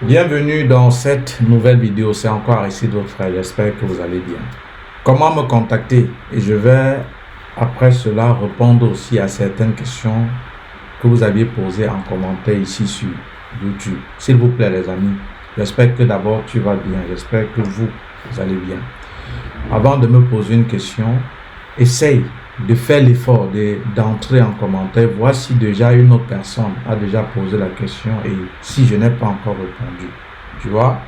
Bienvenue dans cette nouvelle vidéo. C'est encore ici d'autres frères. J'espère que vous allez bien. Comment me contacter? Et je vais après cela répondre aussi à certaines questions que vous aviez posées en commentaire ici sur YouTube. S'il vous plaît les amis, j'espère que d'abord tu vas bien. J'espère que vous allez bien. Avant de me poser une question, essaye de faire l'effort d'entrer en commentaire. Voici déjà une autre personne a déjà posé la question et si je n'ai pas encore répondu, tu vois,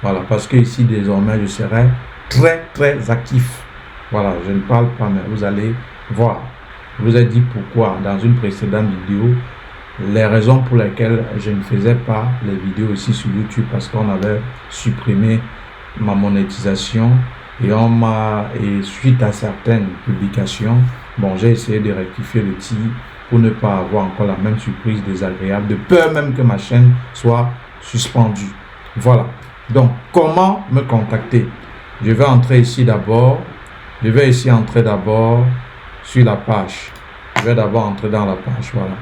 voilà, parce que ici désormais je serai très actif. Voilà, je ne parle pas, mais vous allez voir. Je vous ai dit pourquoi dans une précédente vidéo, les raisons pour lesquelles je ne faisais pas les vidéos ici sur YouTube, parce qu'on avait supprimé ma monétisation. Et suite à certaines publications, bon, j'ai essayé de rectifier le tir pour ne pas avoir encore la même surprise désagréable, de peur même que ma chaîne soit suspendue. Voilà. Donc, comment me contacter? Je vais entrer ici d'abord. Je vais ici entrer d'abord sur la page. Je vais d'abord entrer dans la page. Voilà.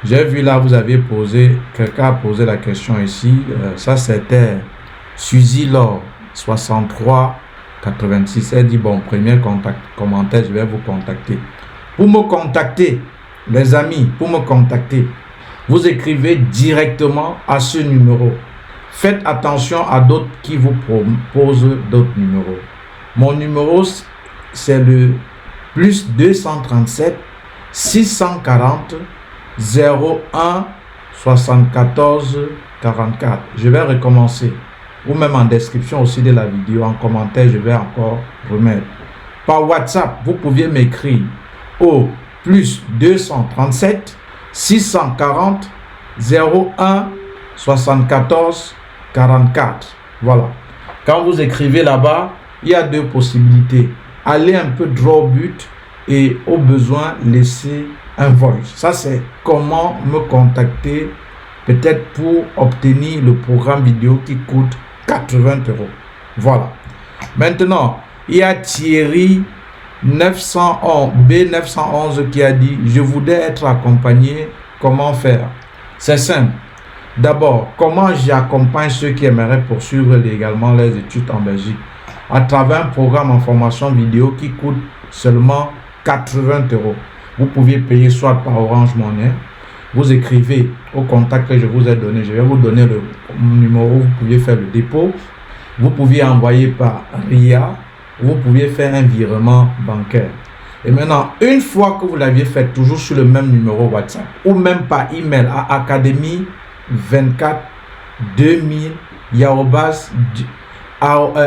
J'ai vu là, vous avez posé, quelqu'un a posé la question ici. Ça, c'était Suzy Laure 63. 86, elle dit bon, premier commentaire, je vais vous contacter. Pour me contacter, les amis, pour me contacter, vous écrivez directement à ce numéro. Faites attention à d'autres qui vous proposent d'autres numéros. Mon numéro, c'est le plus 237 640 01 74 44. Je vais recommencer. Ou même en description aussi de la vidéo, en commentaire, je vais encore remettre. Par WhatsApp, vous pouviez m'écrire au plus 237 640 01 74 44. Voilà. Quand vous écrivez là-bas, il y a deux possibilités. Allez un peu droit au but et au besoin, laisser un voice. Ça, c'est comment me contacter, peut-être pour obtenir le programme vidéo qui coûte 80 €. Voilà. Maintenant, il y a Thierry 911, B911 qui a dit « Je voudrais être accompagné. Comment faire ?» C'est simple. D'abord, comment j'accompagne ceux qui aimeraient poursuivre légalement les études en Belgique? À travers un programme en formation vidéo qui coûte seulement 80 €. Vous pouviez payer soit par Orange Money. Vous écrivez au contact que je vous ai donné. Je vais vous donner le numéro où vous pouviez faire le dépôt. Vous pouviez envoyer par RIA. Vous pouviez faire un virement bancaire. Et maintenant, une fois que vous l'aviez fait, toujours sur le même numéro WhatsApp ou même par email à académie2024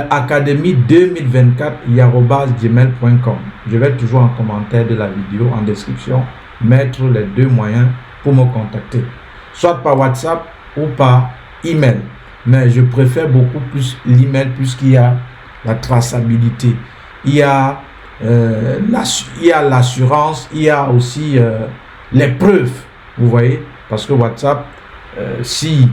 académie2024 Je vais toujours en commentaire de la vidéo, en description, mettre les deux moyens pour me contacter, soit par WhatsApp ou par email. Mais je préfère beaucoup plus l'email puisqu'il y a la traçabilité, il y a l'assurance, il y a aussi les preuves, vous voyez, parce que WhatsApp, si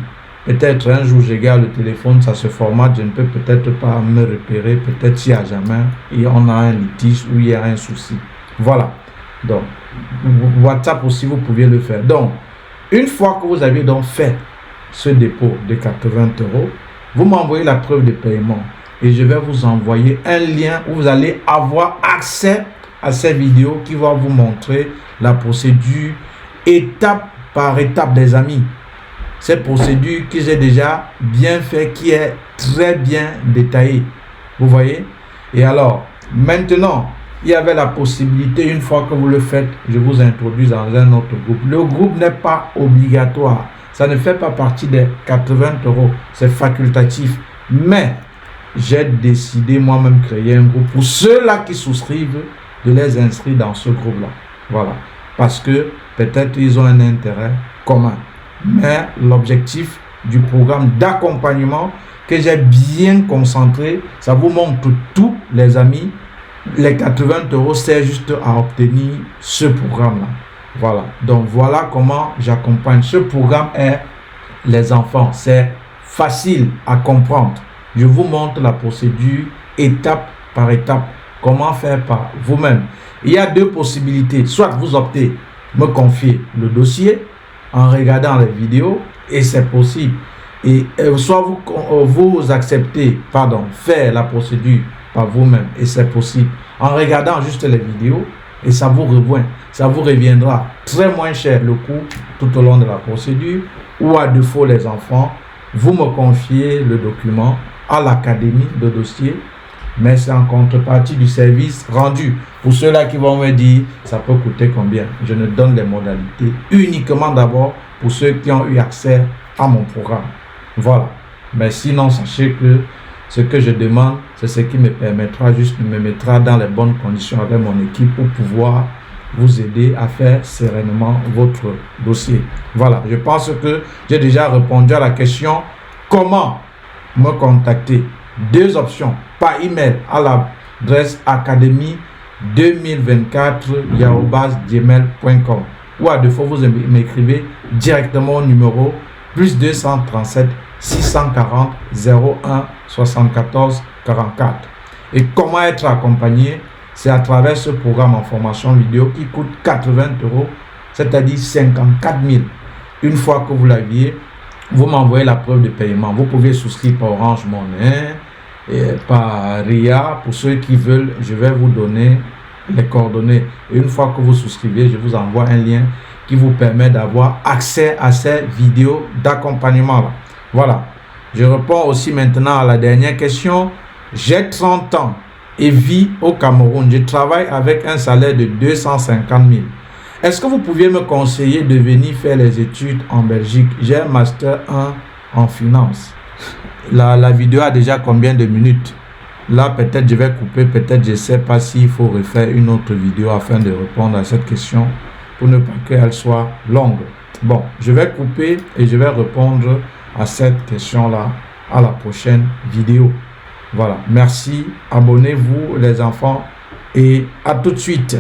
peut-être un jour je garde le téléphone, ça se formate, je ne peux peut-être pas me repérer, peut-être si à jamais on a un litige ou il y a un souci. Voilà. Donc, WhatsApp aussi, vous pouviez le faire. Donc, une fois que vous avez donc fait ce dépôt de 80 €, vous m'envoyez la preuve de paiement et je vais vous envoyer un lien où vous allez avoir accès à ces vidéos qui vont vous montrer la procédure étape par étape, des amis. Cette procédure que j'ai déjà bien fait, qui est très bien détaillée. Vous voyez? Et alors, maintenant, il y avait la possibilité, une fois que vous le faites, je vous introduis dans un autre groupe. Le groupe n'est pas obligatoire. Ça ne fait pas partie des 80 €. C'est facultatif. Mais j'ai décidé moi-même de créer un groupe pour ceux-là qui souscrivent, de les inscrire dans ce groupe-là. Voilà. Parce que peut-être ils ont un intérêt commun. Mais l'objectif du programme d'accompagnement que j'ai bien concentré, ça vous montre tout, les amis. Les 80 €, c'est juste à obtenir ce programme-là. Voilà. Donc, voilà comment j'accompagne. Ce programme est les enfants. C'est facile à comprendre. Je vous montre la procédure étape par étape. Comment faire par vous-même. Il y a deux possibilités. Soit vous optez me confier le dossier en regardant les vidéos, et c'est possible. Et soit vous acceptez, faire la procédure par vous-même, et c'est possible, en regardant juste les vidéos, et ça vous reviendra très moins cher le coût tout au long de la procédure, ou à défaut les enfants, vous me confiez le document à l'académie de dossier, mais c'est en contrepartie du service rendu. Pour ceux-là qui vont me dire, ça peut coûter combien? Je ne donne les modalités uniquement d'abord pour ceux qui ont eu accès à mon programme. Voilà. Mais sinon, sachez que ce que je demande, c'est ce qui me permettra, me mettra dans les bonnes conditions avec mon équipe pour pouvoir vous aider à faire sereinement votre dossier. Voilà. Je pense que j'ai déjà répondu à la question comment me contacter. 2 options par email à l'adresse académie2024@gmail.com ou à défaut vous m'écrivez directement au numéro +237 640 01 74 44. Et comment être accompagné? C'est à travers ce programme en formation vidéo qui coûte 80 €, c'est-à-dire 54 000. Une fois que vous l'aviez, vous m'envoyez la preuve de paiement. Vous pouvez souscrire par Orange Money, et par RIA. Pour ceux qui veulent, je vais vous donner les coordonnées. Et une fois que vous souscrivez, je vous envoie un lien qui vous permet d'avoir accès à ces vidéos d'accompagnement. Voilà. Je réponds aussi maintenant à la dernière question. J'ai 30 ans et vis au Cameroun. Je travaille avec un salaire de 250 000. Est-ce que vous pouviez me conseiller de venir faire les études en Belgique? J'ai un master 1 en finance. La vidéo a déjà combien de minutes? Là, peut-être je vais couper, peut-être je ne sais pas s'il faut refaire une autre vidéo afin de répondre à cette question pour ne pas qu'elle soit longue. Bon, je vais couper et je vais répondre à cette question-là à la prochaine vidéo. Voilà, merci, abonnez-vous les enfants et à tout de suite.